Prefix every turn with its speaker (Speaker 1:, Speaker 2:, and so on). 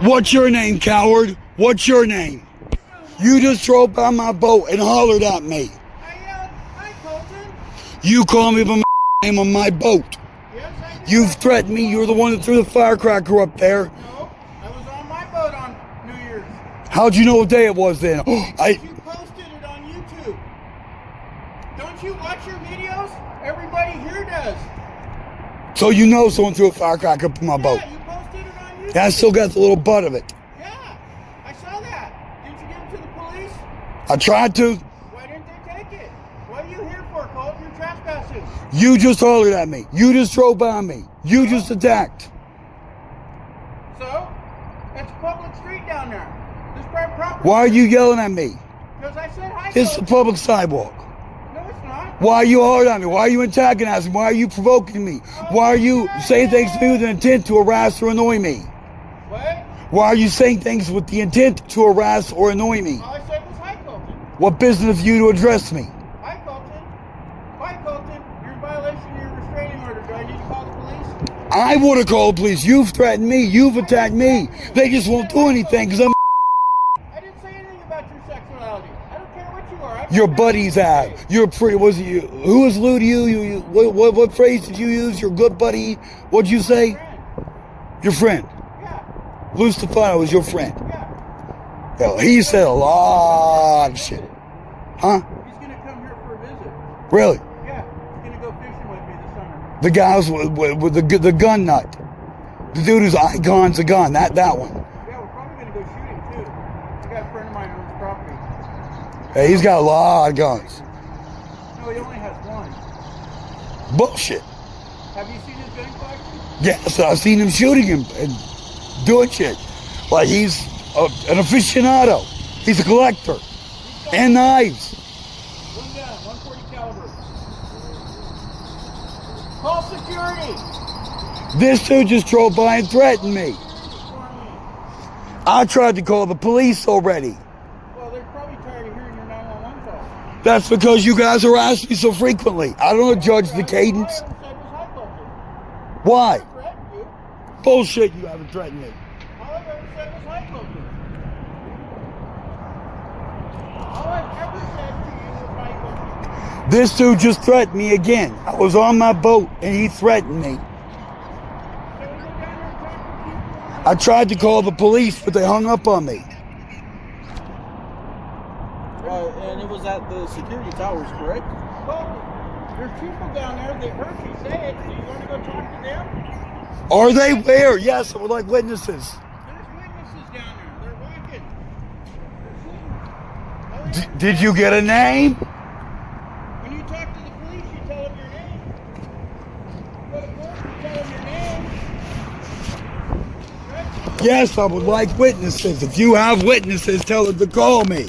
Speaker 1: What's your name, coward? What's your name? You just drove by my boat and hollered at me.
Speaker 2: I yelled, "Hi, Colton."
Speaker 1: You call me by my name on my boat.
Speaker 2: Yes, I did.
Speaker 1: You've threatened me. You're the one that threw the firecracker up there.
Speaker 2: No, I was on my boat on New Year's.
Speaker 1: How'd you know what day it was then?
Speaker 2: You posted it on YouTube. Don't you watch your videos? Everybody here does.
Speaker 1: So you know someone threw a firecracker up in my boat.
Speaker 2: Yeah, you posted it on YouTube.
Speaker 1: And I still got the little butt of it.
Speaker 2: Yeah, I saw that. Didn't you give it to the police?
Speaker 1: I tried to.
Speaker 2: Why didn't they take it? What are you here for, Colton? You're trespassing.
Speaker 1: You just hollered at me. You just drove by me. You just attacked.
Speaker 2: So? It's a public street down there. This private property.
Speaker 1: Why are you yelling at me?
Speaker 2: Because I said hi,
Speaker 1: It's the
Speaker 2: Colton.
Speaker 1: public sidewalk.
Speaker 2: No, it's not.
Speaker 1: Why are you hard on me? Why are you antagonizing me? Why are you provoking me? Why are you saying things to me with an intent to harass or annoy me?
Speaker 2: What?
Speaker 1: Why are you saying things with the intent to harass or annoy me?
Speaker 2: All I said was hi, Colton.
Speaker 1: What business have you to address me?
Speaker 2: Hi, Colton. Hi, Colton. You're in violation of your restraining order. Do I need to call the police?
Speaker 1: I would have called police. You've threatened me. You've attacked me. They just won't do anything because I'm
Speaker 2: I didn't say anything about your sexuality. I don't care what you are.
Speaker 1: your buddies have. You're pretty. Was it you? Who was Lou to you? What phrase did you use? Your good buddy. What'd you say?
Speaker 2: Friend.
Speaker 1: Your friend.
Speaker 2: Yeah.
Speaker 1: Lou Stefano was your friend.
Speaker 2: Yeah.
Speaker 1: Hell, he said a lot of shit. Huh?
Speaker 2: He's going to come here for a visit.
Speaker 1: Really?
Speaker 2: Yeah. He's going to go fishing with me this summer.
Speaker 1: The guys with the gun nut. The dude whose icon's a gun. That one.
Speaker 2: Yeah, we're probably going to go shooting too. I got a friend of mine who owns property.
Speaker 1: Hey, he's got a lot of guns.
Speaker 2: No, he only has one.
Speaker 1: Bullshit.
Speaker 2: Have you seen his gun collection?
Speaker 1: Yes, I've seen him shooting him and doing shit. Like he's an aficionado. He's a collector. And knives.
Speaker 2: One gun, 140 caliber. Call security.
Speaker 1: This dude just drove by and threatened me. I tried to call the police already.
Speaker 2: Well, they're probably tired of hearing your 911 call.
Speaker 1: That's because you guys harass me so frequently. I don't judge the cadence.
Speaker 2: All I ever said was hi, Colton.
Speaker 1: Why?
Speaker 2: I threatened you.
Speaker 1: Bullshit, you haven't threatened me.
Speaker 2: All I've ever said was hi, Colton. All I've ever said to you was hi, Colton.
Speaker 1: This dude just threatened me again. I was on my boat and he threatened me.
Speaker 2: So we go down there and talk to people.
Speaker 1: I tried to call the police, but they hung up on me.
Speaker 3: And it was at the security towers, correct?
Speaker 2: Well, there's people down there that heard you say it. Do you want to go talk to them?
Speaker 1: Are they where? Yes, I would like witnesses.
Speaker 2: There's witnesses down there. They're walking. They're seeing.
Speaker 1: Did you get a name?
Speaker 2: When you talk to the police, you tell them your name. Go to court, you tell them your name. Right?
Speaker 1: Yes, I would like witnesses. If you have witnesses, tell them to call me.